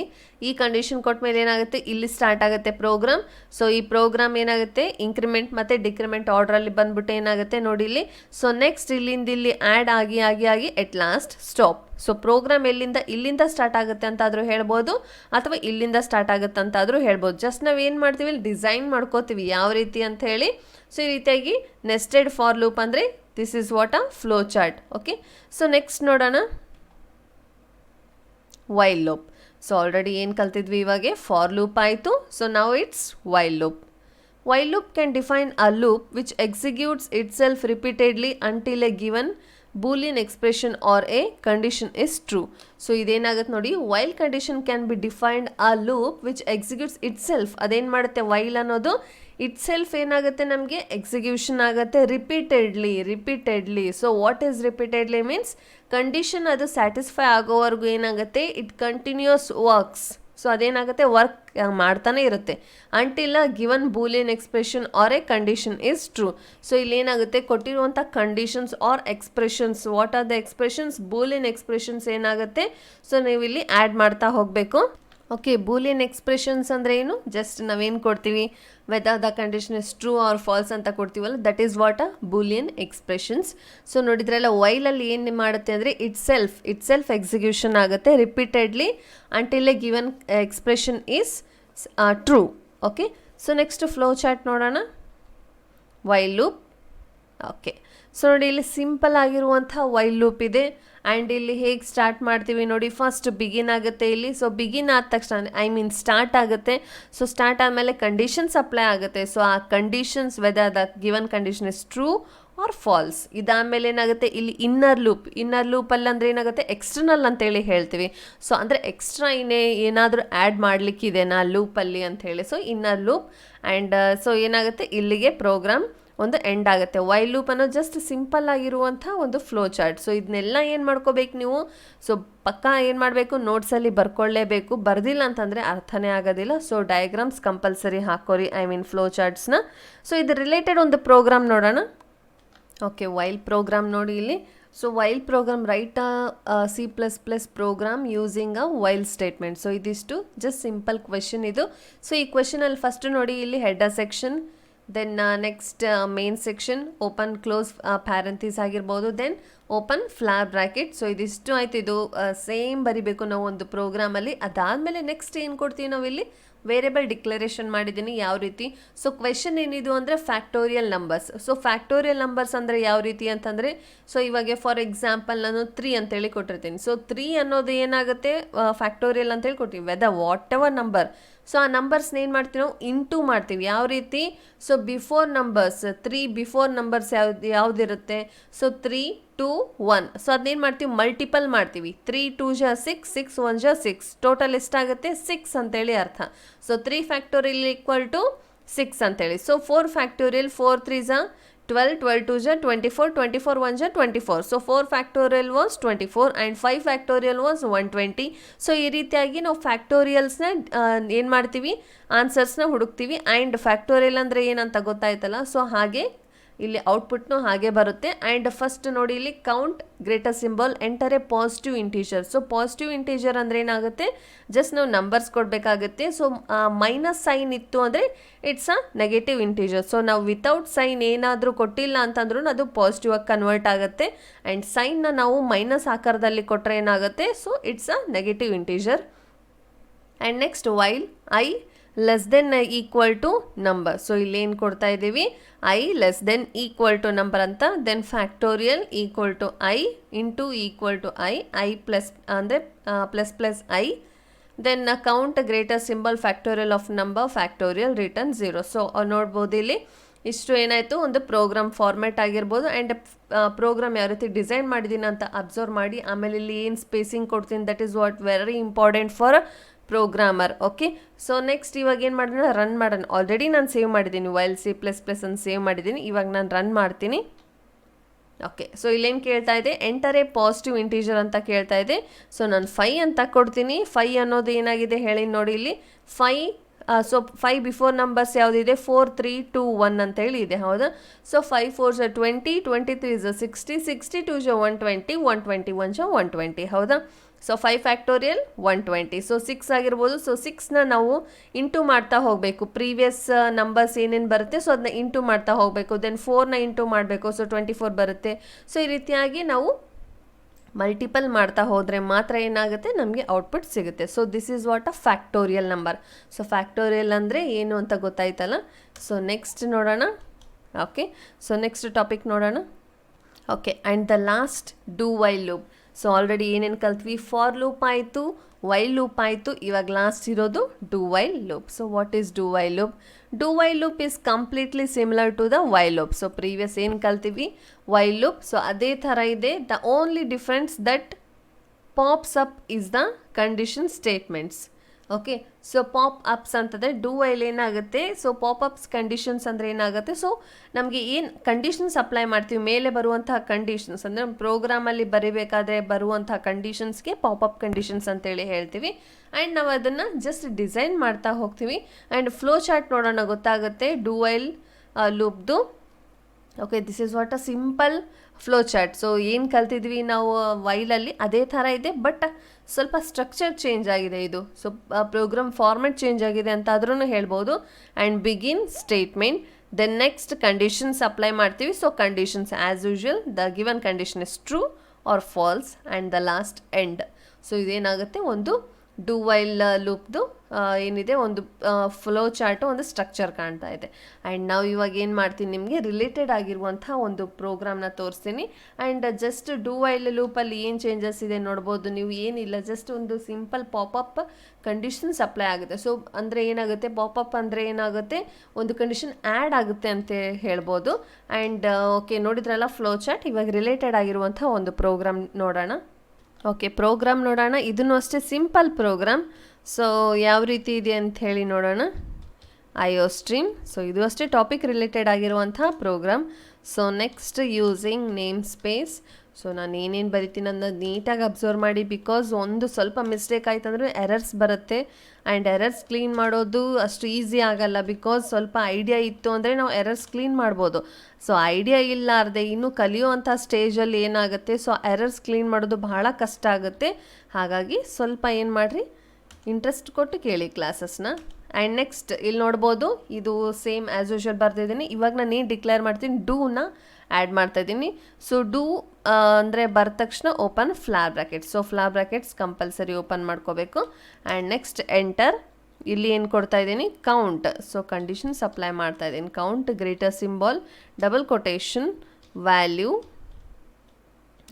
ಈ ಕಂಡೀಷನ್ ಕೊಟ್ಟ ಮೇಲೆ ಏನಾಗುತ್ತೆ ಇಲ್ಲಿ ಸ್ಟಾರ್ಟ್ ಆಗುತ್ತೆ ಪ್ರೋಗ್ರಾಮ್. ಸೊ ಈ ಪ್ರೋಗ್ರಾಮ್ ಏನಾಗುತ್ತೆ ಇಂಕ್ರಿಮೆಂಟ್ ಮತ್ತು ಡಿಕ್ರಿಮೆಂಟ್ ಆರ್ಡ್ರಲ್ಲಿ ಬಂದ್ಬಿಟ್ಟು ಏನಾಗುತ್ತೆ ನೋಡಿ ಇಲ್ಲಿ. ಸೊ ನೆಕ್ಸ್ಟ್ ಇಲ್ಲಿಂದ ಇಲ್ಲಿ ಆ್ಯಡ್ ಆಗಿ ಆಗಿ ಆಗಿ at last stop. So program ಇಲ್ಲಿಂದ ಸ್ಟಾರ್ಟ್ ಆಗುತ್ತೆ ಅಂತಾದರೂ ಹೇಳ್ಬೋದು, ಅಥವಾ ಇಲ್ಲಿಂದ ಸ್ಟಾರ್ಟ್ ಆಗುತ್ತೆ ಅಂತಾದರೂ ಹೇಳ್ಬೋದು. ಜಸ್ಟ್ ನಾವು ಏನು ಮಾಡ್ತೀವಿ ಇಲ್ಲಿ ಡಿಸೈನ್ ಮಾಡ್ಕೋತೀವಿ ಯಾವ ರೀತಿ ಅಂತ ಹೇಳಿ. ಸೊ ಈ ರೀತಿಯಾಗಿ ನೆಸ್ಟೆಡ್ ಫಾರ್ ಲೂಪ್ ಅಂದರೆ this is what a flow chart. Okay, so next ನೋಡೋಣ ವೈಲ್ ಲೂಪ್. ಸೊ ಆಲ್ರೆಡಿ ಏನು ಕಲ್ತಿದ್ವಿ ಇವಾಗೆ, ಫಾರ್ ಲೂಪ್ ಆಯಿತು. ಸೊ ನಾವು it's while loop. While loop can define a loop which executes itself repeatedly until a given boolean expression or a condition is true. So ಇದೇನಾಗುತ್ತೆ ನೋಡಿ, while condition can be defined a loop which executes itself. ಅದೇನು ಮಾಡುತ್ತೆ while ಅನ್ನೋದು itself ಏನಾಗುತ್ತೆ ನಮಗೆ execution ಆಗುತ್ತೆ repeatedly. So what is repeatedly means condition ಅದು satisfy ಆಗೋವರೆಗೂ ಏನಾಗುತ್ತೆ, ಇಟ್ ಕಂಟಿನ್ಯೂಸ್ ವರ್ಕ್ಸ್. ಸೊ ಅದೇನಾಗುತ್ತೆ, ವರ್ಕ್ ಮಾಡ್ತಾನೆ ಇರುತ್ತೆ until given Boolean expression or a condition is true. So ಇಲ್ಲಿ ಏನಾಗುತ್ತೆ, ಕೊಟ್ಟಿರುವಂಥ conditions or expressions, what are the expressions, Boolean expressions ಏನಾಗುತ್ತೆ, ಸೊ ನೀವು ಇಲ್ಲಿ ಆ್ಯಡ್ ಮಾಡ್ತಾ ಹೋಗಬೇಕು. ಓಕೆ, ಬೂಲಿಯನ್ ಎಕ್ಸ್ಪ್ರೆಷನ್ಸ್ ಅಂದರೆ ಏನು, ಜಸ್ಟ್ ನಾವೇನು ಕೊಡ್ತೀವಿ, whether the condition is true or false ಅಂತ ಕೊಡ್ತೀವಲ್ಲ, that is what a boolean expressions. So ನೋಡಿದ್ರಲ್ಲ, ವೈಲಲ್ಲಿ ಏನು ಮಾಡುತ್ತೆ ಅಂದರೆ ಇಟ್ ಸೆಲ್ಫ್ ಎಕ್ಸಿಕ್ಯೂಷನ್ ಆಗುತ್ತೆ repeatedly until a given expression is true. Okay, so next flow chart ನೋಡೋಣ, ವೈಲ್ ಲೂಪ್. ಓಕೆ, ಸೊ ನೋಡಿ ಇಲ್ಲಿ ಸಿಂಪಲ್ ಆಗಿರುವಂಥ ವೈಲ್ ಲೂಪ್ ಇದೆ. ಆ್ಯಂಡ್ ಇಲ್ಲಿ ಹೇಗೆ ಸ್ಟಾರ್ಟ್ ಮಾಡ್ತೀವಿ ನೋಡಿ, ಫಸ್ಟ್ ಬಿಗಿನ್ ಆಗುತ್ತೆ ಇಲ್ಲಿ. ಸೊ ಬಿಗಿನ್ ಆದ ತಕ್ಷಣ ಸ್ಟಾರ್ಟ್ ಆಗುತ್ತೆ. ಸೊ ಸ್ಟಾರ್ಟ್ ಆದಮೇಲೆ ಕಂಡೀಷನ್ಸ್ ಅಪ್ಲೈ ಆಗುತ್ತೆ. ಸೊ ಆ conditions whether the given condition is true or falls. ಇದಾದಮೇಲೆ ಏನಾಗುತ್ತೆ, ಇಲ್ಲಿ ಇನ್ನರ್ ಲೂಪಲ್ಲಿ ಅಂದರೆ ಏನಾಗುತ್ತೆ, ಎಕ್ಸ್ಟರ್ನಲ್ ಅಂತೇಳಿ ಹೇಳ್ತೀವಿ. ಸೊ ಅಂದರೆ ಎಕ್ಸ್ಟ್ರಾ ಏನಾದರೂ ಆ್ಯಡ್ ಮಾಡಲಿಕ್ಕಿದೆನಾ ಲೂಪಲ್ಲಿ ಅಂಥೇಳಿ. So inner loop. And so ಏನಾಗುತ್ತೆ, ಇಲ್ಲಿಗೆ ಪ್ರೋಗ್ರಾಮ್ ಒಂದು ಎಂಡ್ ಆಗುತ್ತೆ. ವೈಲ್ ಲೂಪ್ ಅನ್ನೋದು ಜಸ್ಟ್ ಸಿಂಪಲ್ ಆಗಿರುವಂಥ ಒಂದು ಫ್ಲೋ ಚಾರ್ಟ್. ಸೊ ಇದನ್ನೆಲ್ಲ ಏನು ಮಾಡ್ಕೋಬೇಕು ನೀವು, ಸೊ ಪಕ್ಕಾ ಏನು ಮಾಡಬೇಕು, ನೋಟ್ಸಲ್ಲಿ ಬರ್ಕೊಳ್ಳೇಬೇಕು. ಬರ್ದಿಲ್ಲ ಅಂತಂದರೆ ಅರ್ಥನೇ ಆಗೋದಿಲ್ಲ. ಸೊ ಡಯಾಗ್ರಾಮ್ಸ್ ಕಂಪಲ್ಸರಿ ಹಾಕೋರಿ, ಫ್ಲೋ ಚಾರ್ಟ್ಸ್ನ. ಸೊ ಇದು ರಿಲೇಟೆಡ್ ಒಂದು ಪ್ರೋಗ್ರಾಮ್ ನೋಡೋಣ. ಓಕೆ, ವೈಲ್ ಪ್ರೋಗ್ರಾಮ್ ನೋಡಿ ಇಲ್ಲಿ. So while program, write C++ program using a while statement. So ಇದಿಷ್ಟು ಜಸ್ಟ್ ಸಿಂಪಲ್ ಕ್ವೆಶನ್ ಇದು. ಸೊ ಈ ಕ್ವೆಶನಲ್ಲಿ ಫಸ್ಟ್ ನೋಡಿ ಇಲ್ಲಿ header section, then next main section, open close parenthesis ಆಗಿರ್ಬೋದು, then open flower bracket. So ಇದಿಷ್ಟು ಆಯ್ತು. ಇದು ಸೇಮ್ ಬರಿಬೇಕು ನಾವು ಒಂದು ಪ್ರೋಗ್ರಾಮಲ್ಲಿ. ಅದಾದಮೇಲೆ ನೆಕ್ಸ್ಟ್ ಏನು ಕೊಡ್ತೀವಿ ನಾವು ಇಲ್ಲಿ, ವೇರಿಯಬಲ್ ಡಿಕ್ಲರೇಷನ್ ಮಾಡಿದ್ದೀನಿ ಯಾವ ರೀತಿ. ಸೊ ಕ್ವೆಶನ್ ಏನಿದು ಅಂದರೆ factorial numbers. So factorial numbers ಅಂದರೆ ಯಾವ ರೀತಿ ಅಂತಂದರೆ, ಸೊ ಇವಾಗ ಫಾರ್ ಎಕ್ಸಾಂಪಲ್ ನಾನು 3 ಅಂತೇಳಿ ಕೊಟ್ಟಿರ್ತೀನಿ. ಸೊ 3 ಅನ್ನೋದು ಏನಾಗುತ್ತೆ, ಫ್ಯಾಕ್ಟೋರಿಯಲ್ ಅಂತೇಳಿ ಕೊಡ್ತೀವಿ, whether whatever number. So ಆ ನಂಬರ್ಸ್ನ ಏನು ಮಾಡ್ತೀವಿ ನಾವು, ಇಂಟು ಮಾಡ್ತೀವಿ. ಯಾವ ರೀತಿ, so before numbers 3 before numbers ಯಾವುದಿರುತ್ತೆ, ಸೊ 3, 2, 1. ಸೊ ಅದನ್ನೇನು ಮಾಡ್ತೀವಿ, ಮಲ್ಟಿಪಲ್ ಮಾಡ್ತೀವಿ. 3 2 6, 6 1 6, ಟೋಟಲ್ ಎಷ್ಟಾಗುತ್ತೆ 6 ಅಂತೇಳಿ ಅರ್ಥ. ಸೊ 3 ಫ್ಯಾಕ್ಟೋರಿಯಲ್ ಈಕ್ವಲ್ ಟು 6 ಅಂತೇಳಿ. So 4 factorial, 4 3 12, 12 2 24, 24 1 24. So 4 factorial was 24 and 5 factorial was 120. So ಈ ರೀತಿಯಾಗಿ ನಾವು ಫ್ಯಾಕ್ಟೋರಿಯಲ್ಸ್ನ ಏನು ಮಾಡ್ತೀವಿ, ಆನ್ಸರ್ಸ್ನ ಹುಡುಕ್ತೀವಿ. ಆ್ಯಂಡ್ ಫ್ಯಾಕ್ಟೋರಿಯಲ್ ಅಂದರೆ ಏನಂತ ಗೊತ್ತಾಯ್ತಲ್ಲ. ಸೊ ಹಾಗೆ ಇಲ್ಲಿ ಔಟ್ಪುಟ್ನು ಹಾಗೆ ಬರುತ್ತೆ. ಆ್ಯಂಡ್ ಫಸ್ಟ್ ನೋಡಿ ಇಲ್ಲಿ count greater symbol enter A positive integer. So positive integer ಅಂದರೆ ಏನಾಗುತ್ತೆ, ಜಸ್ಟ್ ನಾವು ನಂಬರ್ಸ್ ಕೊಡಬೇಕಾಗುತ್ತೆ. ಸೊ ಮೈನಸ್ ಸೈನ್ ಇತ್ತು ಅಂದರೆ it's a negative integer. So ನಾವು ವಿತೌಟ್ ಸೈನ್ ಏನಾದರೂ ಕೊಟ್ಟಿಲ್ಲ ಅಂತಂದ್ರೂ ಅದು ಪಾಸಿಟಿವ್ ಆಗಿ ಕನ್ವರ್ಟ್ ಆಗುತ್ತೆ. ಆ್ಯಂಡ್ ಸೈನ್ನ ನಾವು ಮೈನಸ್ ಆಕಾರದಲ್ಲಿ ಕೊಟ್ಟರೆ ಏನಾಗುತ್ತೆ, so it's a negative integer. And next while i less than equal to number. So ಇಲ್ಲೇನು ಕೊಡ್ತಾ ಇದ್ದೀವಿ, i less than equal to number ಅಂತ. Then factorial equal to i into equal to i plus ಅಂದರೆ plus i. Then count greater symbol factorial of number factorial return 0. So ನೋಡ್ಬೋದು ಇಲ್ಲಿ ಇಷ್ಟು ಏನಾಯಿತು, ಒಂದು ಪ್ರೋಗ್ರಾಮ್ ಫಾರ್ಮ್ಯಾಟ್ ಆಗಿರ್ಬೋದು. ಆ್ಯಂಡ್ ಪ್ರೋಗ್ರಾಮ್ ಯಾವ ರೀತಿ ಡಿಸೈನ್ ಮಾಡಿದ್ದೀನಿ ಅಂತ ಅಬ್ಸರ್ವ್ ಮಾಡಿ. ಆಮೇಲೆ ಇಲ್ಲಿ ಏನು ಸ್ಪೇಸಿಂಗ್ ಕೊಡ್ತೀನಿ, that is what very important for programmer. Okay, so next ಇವಾಗ ಏನು ಮಾಡೋಣ, ರನ್ ಮಾಡೋಣ. ಆಲ್ರೆಡಿ ನಾನು ಸೇವ್ ಮಾಡಿದ್ದೀನಿ, ವೈಲ್ C++ ಅಂತ ಸೇವ್ ಮಾಡಿದ್ದೀನಿ. ಇವಾಗ ನಾನು ರನ್ ಮಾಡ್ತೀನಿ. ಓಕೆ, ಸೊ ಇಲ್ಲೇನು ಕೇಳ್ತಾ ಇದೆ, ಎಂಟರ್ ಎ ಪಾಸಿಟಿವ್ ಇಂಟೀಜರ್ ಅಂತ ಕೇಳ್ತಾ ಇದೆ. ಸೊ ನಾನು 5 ಅಂತ ಕೊಡ್ತೀನಿ. 5 ಅನ್ನೋದು ಏನಾಗಿದೆ ಹೇಳಿ ನೋಡಿ ಇಲ್ಲಿ 5. ಸೊ 5 ಬಿಫೋರ್ ನಂಬರ್ಸ್ ಯಾವುದಿದೆ, 4 3 2 1 ಅಂತೇಳಿ ಇದೆ, ಹೌದಾ. ಸೊ 5 4 20, 23 60, 62 120, 121 120, ಹೌದಾ. So 5 factorial 120. ಸೊ 6 ಆಗಿರ್ಬೋದು. ಸೊ 6ನ ನಾವು ಇಂಟು ಮಾಡ್ತಾ ಹೋಗಬೇಕು. ಪ್ರೀವಿಯಸ್ ನಂಬರ್ಸ್ ಏನೇನು ಬರುತ್ತೆ, ಸೊ ಅದನ್ನ ಇಂಟು ಮಾಡ್ತಾ ಹೋಗಬೇಕು. ದೆನ್ 4ನ ಇಂಟು ಮಾಡಬೇಕು. ಸೊ 24 ಬರುತ್ತೆ. ಸೊ ಈ ರೀತಿಯಾಗಿ ನಾವು ಮಲ್ಟಿಪಲ್ ಮಾಡ್ತಾ ಹೋದರೆ ಮಾತ್ರ ಏನಾಗುತ್ತೆ, ನಮಗೆ ಔಟ್ಪುಟ್ ಸಿಗುತ್ತೆ. So this is what a factorial number. So factorial ಅಂದರೆ ಏನು ಅಂತ ಗೊತ್ತಾಯ್ತಲ್ಲ. ಸೊ ನೆಕ್ಸ್ಟ್ ನೋಡೋಣ. ಓಕೆ, ಸೊ ನೆಕ್ಸ್ಟ್ ಟಾಪಿಕ್ ನೋಡೋಣ. Okay and the last do while loop. So already ಏನೇನು ಕಲ್ತ್ವಿ, ಫಾರ್ ಲೂಪ್ ಆಯಿತು, ವೈಲ್ ಲೂಪ್ ಆಯಿತು, ಇವಾಗ ಲಾಸ್ಟ್ ಇರೋದು do while loop. So what is do while loop? Do while loop is completely similar to the while loop. So previous ಏನು ಕಲ್ತೀವಿ while loop, so ಅದೇ ಥರ ಇದೆ. The only difference that pops up is the condition statements. Okay, so pop ups ಅಂತಂದರೆ do while ಏನಾಗುತ್ತೆ, so pop ups conditions ಅಂದರೆ ಏನಾಗುತ್ತೆ, so ನಮಗೆ ಏನು ಕಂಡೀಷನ್ಸ್ ಅಪ್ಲೈ ಮಾಡ್ತೀವಿ, ಮೇಲೆ ಬರುವಂತಹ ಕಂಡೀಷನ್ಸ್ ಅಂದರೆ ನಮ್ಮ ಪ್ರೋಗ್ರಾಮಲ್ಲಿ ಬರೀಬೇಕಾದ್ರೆ ಬರುವಂತಹ ಕಂಡೀಷನ್ಸ್ಗೆ ಪಾಪಪ್ ಕಂಡೀಷನ್ಸ್ ಅಂತೇಳಿ ಹೇಳ್ತೀವಿ. ಆ್ಯಂಡ್ ನಾವು ಅದನ್ನು ಜಸ್ಟ್ ಡಿಸೈನ್ ಮಾಡ್ತಾ ಹೋಗ್ತೀವಿ. ಆ್ಯಂಡ್ ಫ್ಲೋ ಚಾರ್ಟ್ ನೋಡೋಣ ಗೊತ್ತಾಗುತ್ತೆ ಡೂ ವೈಲ್ ಲೂಪ್ದು. Okay, this is what a simple flow chart. So ಏನು ಕಲ್ತಿದ್ವಿ ನಾವು ವೈಲಲ್ಲಿ ಅದೇ ಥರ ಇದೆ, ಬಟ್ ಸ್ವಲ್ಪ ಸ್ಟ್ರಕ್ಚರ್ ಚೇಂಜ್ ಆಗಿದೆ ಇದು. ಸೊ ಪ್ರೋಗ್ರಾಮ್ ಫಾರ್ಮೆಟ್ ಚೇಂಜ್ ಆಗಿದೆ ಅಂತ ಆದ್ರೂ ಹೇಳ್ಬೋದು. And begin statement, then next conditions apply ಮಾಡ್ತೀವಿ. So conditions as usual the given condition is true or false and the last end. So ಇದೇನಾಗುತ್ತೆ ಒಂದು ಡೂ ವೈಲ್ ಲೂಪ್ದು ಏನಿದೆ ಒಂದು ಫ್ಲೋ ಚಾರ್ಟು, ಒಂದು ಸ್ಟ್ರಕ್ಚರ್ ಕಾಣ್ತಾ ಇದೆ. ಆ್ಯಂಡ್ ನಾವು ಇವಾಗ ಏನು ಮಾಡ್ತೀನಿ, ನಿಮಗೆ ರಿಲೇಟೆಡ್ ಆಗಿರುವಂಥ ಒಂದು ಪ್ರೋಗ್ರಾಮ್ನ ತೋರಿಸ್ತೀನಿ. ಆ್ಯಂಡ್ ಜಸ್ಟ್ ಡೂ ವೈಲ್ ಲೂಪಲ್ಲಿ ಏನು ಚೇಂಜಸ್ ಇದೆ ನೋಡ್ಬೋದು ನೀವು. ಏನಿಲ್ಲ, ಜಸ್ಟ್ ಒಂದು ಸಿಂಪಲ್ ಪಾಪಪ್ ಕಂಡೀಷನ್ಸ್ ಅಪ್ಲೈ ಆಗುತ್ತೆ. ಸೊ ಅಂದರೆ ಏನಾಗುತ್ತೆ, ಪಾಪಪ್ ಅಂದರೆ ಏನಾಗುತ್ತೆ, ಒಂದು ಕಂಡೀಷನ್ ಆ್ಯಡ್ ಆಗುತ್ತೆ ಅಂತ ಹೇಳ್ಬೋದು. ಆ್ಯಂಡ್ ಓಕೆ, ನೋಡಿದ್ರಲ್ಲ ಫ್ಲೋ ಚಾರ್ಟ್. ಇವಾಗ ರಿಲೇಟೆಡ್ ಆಗಿರುವಂಥ ಒಂದು ಪ್ರೋಗ್ರಾಮ್ ನೋಡೋಣ. ಓಕೆ, ಪ್ರೋಗ್ರಾಮ್ ನೋಡೋಣ. ಇದನ್ನು ಅಷ್ಟೇ ಸಿಂಪಲ್ ಪ್ರೋಗ್ರಾಮ್. ಸೊ ಯಾವ ರೀತಿ ಇದೆ ಅಂತ ಹೇಳಿ ನೋಡೋಣ. IO stream. ಸೊ ಇದು ಅಷ್ಟೇ ಟಾಪಿಕ್ ರಿಲೇಟೆಡ್ ಆಗಿರುವಂಥ program. So next using name space. So ನಾನು ಏನೇನು ಬರಿತೀನಿ ಅನ್ನೋದು ನೀಟಾಗಿ ಅಬ್ಸರ್ವ್ ಮಾಡಿ, ಬಿಕಾಸ್ ಒಂದು ಸ್ವಲ್ಪ ಮಿಸ್ಟೇಕ್ ಆಯ್ತು ಅಂದರೆ ಎರರ್ಸ್ ಬರುತ್ತೆ. ಆ್ಯಂಡ್ ಎರರ್ಸ್ ಕ್ಲೀನ್ ಮಾಡೋದು ಅಷ್ಟು ಈಸಿ ಆಗಲ್ಲ, ಬಿಕಾಸ್ ಸ್ವಲ್ಪ ಐಡಿಯಾ ಇತ್ತು ಅಂದರೆ ನಾವು ಎರರ್ಸ್ ಕ್ಲೀನ್ ಮಾಡ್ಬೋದು. ಸೊ ಐಡಿಯಾ ಇಲ್ಲಾರ್ದೆ ಇನ್ನೂ ಕಲಿಯುವಂಥ ಸ್ಟೇಜಲ್ಲಿ ಏನಾಗುತ್ತೆ, ಸೊ ಎರರ್ಸ್ ಕ್ಲೀನ್ ಮಾಡೋದು ಬಹಳ ಕಷ್ಟ ಆಗುತ್ತೆ. ಹಾಗಾಗಿ ಸ್ವಲ್ಪ ಏನು ಮಾಡಿರಿ, ಇಂಟ್ರೆಸ್ಟ್ ಕೊಟ್ಟು ಕೇಳಿ ಕ್ಲಾಸಸ್ನ. ಆ್ಯಂಡ್ ನೆಕ್ಸ್ಟ್ ಇಲ್ಲಿ ನೋಡ್ಬೋದು, ಇದು ಸೇಮ್ ಆ್ಯಸ್ ಯೂಶುವಲ್ ಬರ್ತಿದ್ದೀನಿ. ಇವಾಗ ನಾನು ಏನು ಡಿಕ್ಲೇರ್ ಮಾಡ್ತೀನಿ, ಡೂನ ಆ್ಯಡ್ ಮಾಡ್ತಾಯಿದ್ದೀನಿ. ಸೊ ಡೂ ಅಂದರೆ ಬರೆದ ತಕ್ಷಣ open flower brackets. So flower brackets compulsory open ಮಾಡ್ಕೋಬೇಕು. And next enter. ಇಲ್ಲಿ ಏನು ಕೊಡ್ತಾ ಇದ್ದೀನಿ, ಕೌಂಟ್. ಸೊ ಕಂಡೀಷನ್ಸ್ ಅಪ್ಲೈ ಮಾಡ್ತಾ ಇದ್ದೀನಿ. Count greater symbol double quotation value.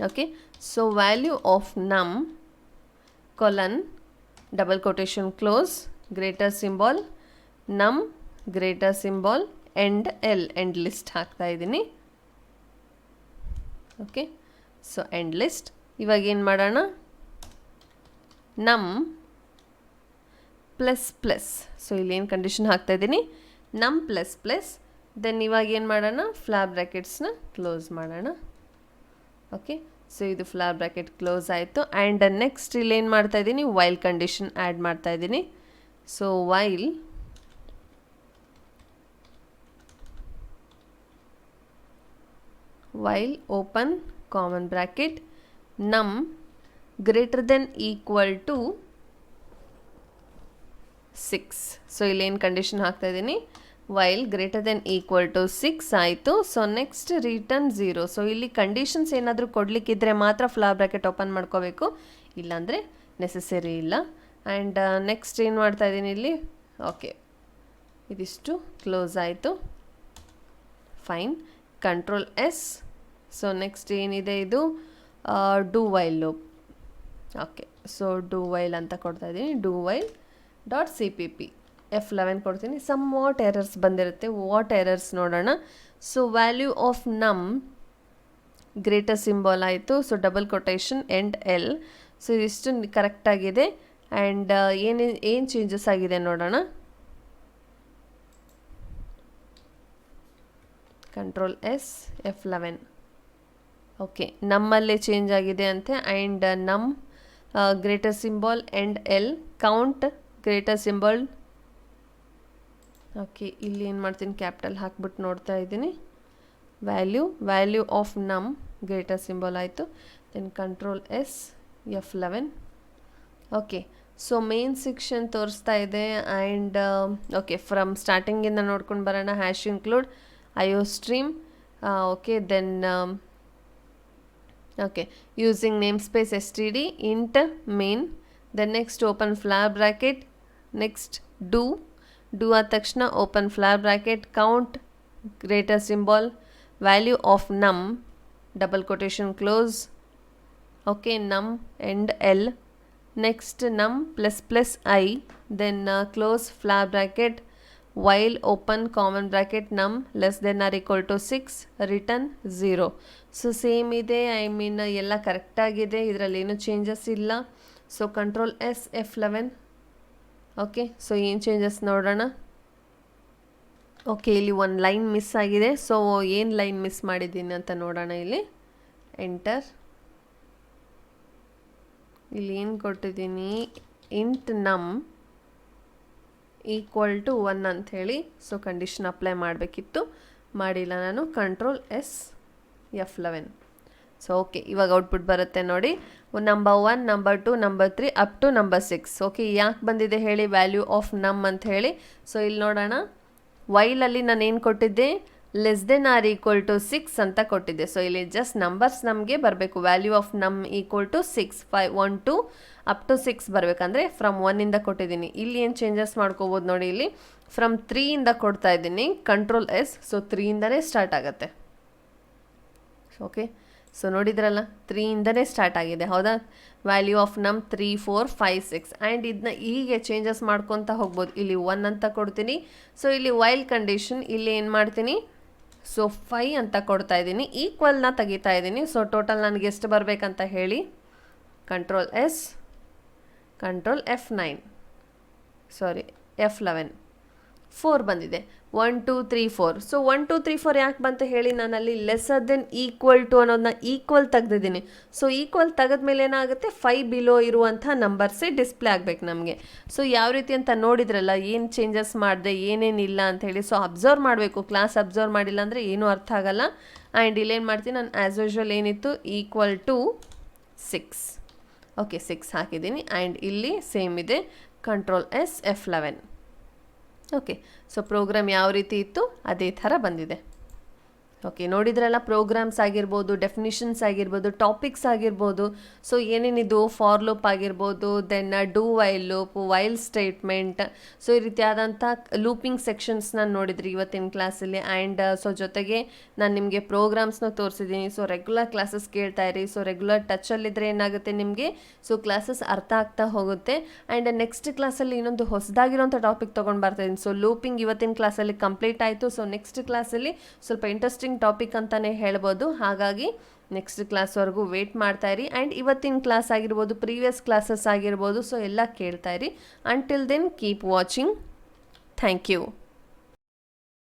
Okay, so value of num colon double quotation close greater symbol num greater symbol end L. End list ಹಾಕ್ತಾ ಇದ್ದೀನಿ. Okay, so end list. ಇವಾಗ ಏನು ಮಾಡೋಣ, ನಮ್ plus plus. So ಇಲ್ಲಿ ಏನು condition ಹಾಕ್ತಾ ಇದ್ದೀನಿ, ನಮ್ ಪ್ಲಸ್ ಪ್ಲಸ್. ದೆನ್ ಇವಾಗ ಏನು ಮಾಡೋಣ, ಫ್ಲಾರ್ ಬ್ರ್ಯಾಕೆಟ್ಸ್ನ ಕ್ಲೋಸ್ ಮಾಡೋಣ. ಓಕೆ, ಸೊ ಇದು ಫ್ಲಾರ್ ಬ್ರ್ಯಾಕೆಟ್ ಕ್ಲೋಸ್ ಆಯಿತು. ಆ್ಯಂಡ್ ನೆಕ್ಸ್ಟ್ ಇಲ್ಲಿ ಏನು ಮಾಡ್ತಾ ಇದ್ದೀನಿ, ವೈಲ್ ಕಂಡೀಷನ್ ಆ್ಯಡ್ ಮಾಡ್ತಾ ಇದ್ದೀನಿ. So while open common bracket num greater than equal to 6. So ಇಲ್ಲಿ ಏನು ಕಂಡೀಷನ್ ಹಾಕ್ತಾ ಇದ್ದೀನಿ, while greater than equal to 6 ಆಯಿತು. So next return 0. ಸೊ ಇಲ್ಲಿ ಕಂಡೀಷನ್ಸ್ ಏನಾದರೂ ಕೊಡಲಿಕ್ಕಿದ್ರೆ ಮಾತ್ರ ಫ್ಲಾರ್ ಬ್ರ್ಯಾಕೆಟ್ ಓಪನ್ ಮಾಡ್ಕೋಬೇಕು, ಇಲ್ಲಾಂದರೆ ನೆಸೆಸರಿ ಇಲ್ಲ. ಆ್ಯಂಡ್ ನೆಕ್ಸ್ಟ್ ಏನು ಮಾಡ್ತಾ ಇದ್ದೀನಿ ಇಲ್ಲಿ, ಓಕೆ ಇದಿಷ್ಟು ಕ್ಲೋಸ್ ಆಯಿತು. Fine, control S. So next ಏನಿದೆ, ಇದು do while loop. Okay, so do while ಅಂತ ಕೊಡ್ತಾ ಇದ್ದೀನಿ. ಡೂ ವೈಲ್ .cpp F11 ಕೊಡ್ತೀನಿ. ಸಮ್ ವಾಟ್ ಎರರ್ಸ್ ಬಂದಿರುತ್ತೆ. ವಾಟ್ ಎರರ್ಸ್ ನೋಡೋಣ. So value of num greater symbol ಆಯಿತು. So double quotation and L. So ಇದಿಷ್ಟು ಕರೆಕ್ಟಾಗಿದೆ. ಆ್ಯಂಡ್ ಏನು ಚೇಂಜಸ್ ಆಗಿದೆ ನೋಡೋಣ. Control S F11. ಓಕೆ, ನಮ್ಮಲ್ಲೇ ಚೇಂಜ್ ಆಗಿದೆ ಅಂತೆ. ಆ್ಯಂಡ್ ನಮ್ greater symbol end L, count greater symbol. Okay, ಇಲ್ಲಿ ಏನು ಮಾಡ್ತೀನಿ, ಕ್ಯಾಪಿಟಲ್ ಹಾಕ್ಬಿಟ್ಟು ನೋಡ್ತಾ ಇದ್ದೀನಿ. Value of num greater symbol ಆಯಿತು. Then control S F11. Okay, so main section ತೋರಿಸ್ತಾ ಇದೆ. ಆ್ಯಂಡ್ ಓಕೆ, ಫ್ರಮ್ ಸ್ಟಾರ್ಟಿಂಗಿಂದ ನೋಡ್ಕೊಂಡು ಬರೋಣ. Hash include IO stream. Okay, then okay, using name space std int main. Then next open flower bracket. Next do ಆದ ತಕ್ಷಣ open flower bracket, count greater symbol value of num double quotation close, okay, num end L, next ನಮ್ plus plus i, then close flag bracket, while open common bracket num less than or equal to 6, return 0. So same ಇದೆ, I mean ಎಲ್ಲ ಕರೆಕ್ಟಾಗಿದೆ, ಇದರಲ್ಲಿ ಏನು changes ಇಲ್ಲ. So control S F11. Okay, so ಏನು changes ನೋಡೋಣ. Okay, ಇಲ್ಲಿ ಒಂದು ಲೈನ್ ಮಿಸ್ ಆಗಿದೆ. ಸೊ ಏನು ಲೈನ್ ಮಿಸ್ ಮಾಡಿದ್ದೀನಿ ಅಂತ ನೋಡೋಣ. ಇಲ್ಲಿ ಎಂಟರ್, ಇಲ್ಲಿ ಏನು ಕೊಟ್ಟಿದ್ದೀನಿ, ಇಂಟ್ ನಮ್ ಈಕ್ವಲ್ ಟು 1 ಅಂಥೇಳಿ. ಸೊ ಕಂಡೀಷನ್ ಅಪ್ಲೈ ಮಾಡಬೇಕಿತ್ತು, ಮಾಡಿಲ್ಲ ನಾನು. Control S F11. So okay, ಇವಾಗ ಔಟ್ಪುಟ್ ಬರುತ್ತೆ ನೋಡಿ. Number 1, number 2, number 3 up to number 6. Okay, ಯಾಕೆ ಬಂದಿದೆ ಹೇಳಿ, ವ್ಯಾಲ್ಯೂ ಆಫ್ ನಮ್ ಅಂತ ಹೇಳಿ. ಸೊ ಇಲ್ಲಿ ನೋಡೋಣ, ವೈಲಲ್ಲಿ ನಾನು ಏನು ಕೊಟ್ಟಿದ್ದೆ, less than or equal to 6 ಅಂತ ಕೊಟ್ಟಿದ್ದೆ. ಸೊ ಇಲ್ಲಿ ಜಸ್ಟ್ ನಂಬರ್ಸ್ ನಮಗೆ ಬರಬೇಕು. Value of num equal to 6, 5, 1 2 up to 6 ಬರಬೇಕಂದ್ರೆ ಫ್ರಮ್ 1 ಇಂದ ಕೊಟ್ಟಿದ್ದೀನಿ. ಇಲ್ಲಿ ಏನು ಚೇಂಜಸ್ ಮಾಡ್ಕೋಬೋದು ನೋಡಿ, ಇಲ್ಲಿ ಫ್ರಮ್ 3 ಇಂದ ಕೊಡ್ತಾ ಇದ್ದೀನಿ. ಕಂಟ್ರೋಲ್ ಎಸ್, ಸೊ 3 ಇಂದನೇ ಸ್ಟಾರ್ಟ್ ಆಗುತ್ತೆ. ಓಕೆ, ಸೊ ನೋಡಿದ್ರಲ್ಲ, 3 ಇಂದನೇ ಸ್ಟಾರ್ಟ್ ಆಗಿದೆ, ಹೌದಾ. ವ್ಯಾಲ್ಯೂ ಆಫ್ ನಮ್ 3, 4, 5, 6 ಆ್ಯಂಡ್ ಇದನ್ನ ಹೀಗೆ ಚೇಂಜಸ್ ಮಾಡ್ಕೊತಾ ಹೋಗ್ಬೋದು. ಇಲ್ಲಿ 1 ಅಂತ ಕೊಡ್ತೀನಿ. ಸೊ ಇಲ್ಲಿ ವೈಲ್ ಕಂಡೀಷನ್, ಇಲ್ಲಿ ಏನು ಮಾಡ್ತೀನಿ, ಸೊ 5 ಅಂತ ಕೊಡ್ತಾ ಇದ್ದೀನಿ, ಈಕ್ವಲ್ನ ತೆಗಿತಾ ಇದ್ದೀನಿ. ಸೊ ಟೋಟಲ್ ನನಗೆ ಎಷ್ಟು ಬರಬೇಕಂತ ಹೇಳಿ. ಕಂಟ್ರೋಲ್ ಎಸ್, ಕಂಟ್ರೋಲ್ F9, ಸಾರಿ F11, 4 ಬಂದಿದೆ. 1 2 3 4. ಸೊ 1 2 3 4 ಯಾಕೆ ಬಂತ ಹೇಳಿ, ನಾನು ಅಲ್ಲಿ ಲೆಸ್ಸರ್ ದೆನ್ ಈಕ್ವಲ್ ಟು ಅನ್ನೋದನ್ನ ಈಕ್ವಲ್ ತೆಗೆದಿದ್ದೀನಿ. ಸೊ ಈಕ್ವಲ್ ತೆಗೆದ್ಮೇಲೆ ಏನಾಗುತ್ತೆ, 5 ಬಿಲೋ ಇರುವಂಥ ನಂಬರ್ಸೇ ಡಿಸ್ಪ್ಲೇ ಆಗಬೇಕು ನಮಗೆ. ಸೊ ಯಾವ ರೀತಿ ಅಂತ ನೋಡಿದ್ರಲ್ಲ, ಏನು ಚೇಂಜಸ್ ಮಾಡಿದೆ, ಏನೇನಿಲ್ಲ ಅಂಥೇಳಿ. ಸೊ ಅಬ್ಸರ್ವ್ ಮಾಡಬೇಕು, ಕ್ಲಾಸ್ ಅಬ್ಸರ್ವ್ ಮಾಡಿಲ್ಲ ಅಂದರೆ ಏನೂ ಅರ್ಥ ಆಗಲ್ಲ. ಆ್ಯಂಡ್ ಇಲ್ಲೇನು ಮಾಡ್ತೀನಿ ನಾನು, ಆ್ಯಸ್ ಯೂಶ್ವಲ್ ಏನಿತ್ತು, ಈಕ್ವಲ್ ಟು 6. ಓಕೆ, 6 ಹಾಕಿದ್ದೀನಿ. ಆ್ಯಂಡ್ ಇಲ್ಲಿ ಸೇಮ್ ಇದೆ, control S F11. Okay, so program ಯಾವ ರೀತಿ ಇತ್ತು ಅದೇ ಥರ ಬಂದಿದೆ. ಓಕೆ, ನೋಡಿದ್ರಲ್ಲ, ಪ್ರೋಗ್ರಾಮ್ಸ್ ಆಗಿರ್ಬೋದು, ಡೆಫಿನಿಷನ್ಸ್ ಆಗಿರ್ಬೋದು, ಟಾಪಿಕ್ಸ್ ಆಗಿರ್ಬೋದು. ಸೊ ಏನೇನಿದು, ಫಾರ್ ಲೂಪ್ ಆಗಿರ್ಬೋದು, then do while loop, while statement. So ಈ ರೀತಿಯಾದಂಥ ಲೂಪಿಂಗ್ ಸೆಕ್ಷನ್ಸ್ನ ನೋಡಿದ್ರಿ ಇವತ್ತಿನ ಕ್ಲಾಸಲ್ಲಿ. ಆ್ಯಂಡ್ ಸೊ ಜೊತೆಗೆ ನಾನು ನಿಮಗೆ ಪ್ರೋಗ್ರಾಮ್ಸ್ನ ತೋರಿಸಿದ್ದೀನಿ. ಸೊ ರೆಗ್ಯುಲರ್ ಕ್ಲಾಸಸ್ ಕೇಳ್ತಾ ಇರಿ. ಸೊ ರೆಗ್ಯುಲರ್ ಟಚಲ್ಲಿದ್ದರೆ ಏನಾಗುತ್ತೆ ನಿಮಗೆ, ಸೊ ಕ್ಲಾಸಸ್ ಅರ್ಥ ಆಗ್ತಾ ಹೋಗುತ್ತೆ. ಆ್ಯಂಡ್ ನೆಕ್ಸ್ಟ್ ಕ್ಲಾಸಲ್ಲಿ ಇನ್ನೊಂದು ಹೊಸದಾಗಿರೋಂಥ ಟಾಪಿಕ್ ತೊಗೊಂಡು ಬರ್ತಾಯಿದ್ದೀನಿ. ಸೊ ಲೂಪಿಂಗ್ ಇವತ್ತಿನ ಕ್ಲಾಸಲ್ಲಿ ಕಂಪ್ಲೀಟ್ ಆಯಿತು. ಸೊ ನೆಕ್ಸ್ಟ್ ಕ್ಲಾಸಲ್ಲಿ ಸ್ವಲ್ಪ ಇಂಟ್ರೆಸ್ಟಿಂಗ್ ಟಾಪಿಕ್ ಅಂತಾನೆ ಹೇಳ್ಬೋದು. ಹಾಗಾಗಿ ನೆಕ್ಸ್ಟ್ ಕ್ಲಾಸ್ವರೆಗೂ ವೇಟ್ ಮಾಡ್ತಾ ಇರಿ. ಆ್ಯಂಡ್ ಇವತ್ತಿನ ಕ್ಲಾಸ್ ಆಗಿರ್ಬೋದು, ಪ್ರೀವಿಯಸ್ ಕ್ಲಾಸಸ್ ಆಗಿರ್ಬೋದು, ಸೊ ಎಲ್ಲ ಕೇಳ್ತಾ ಇರಿ. Until then keep watching. Thank you.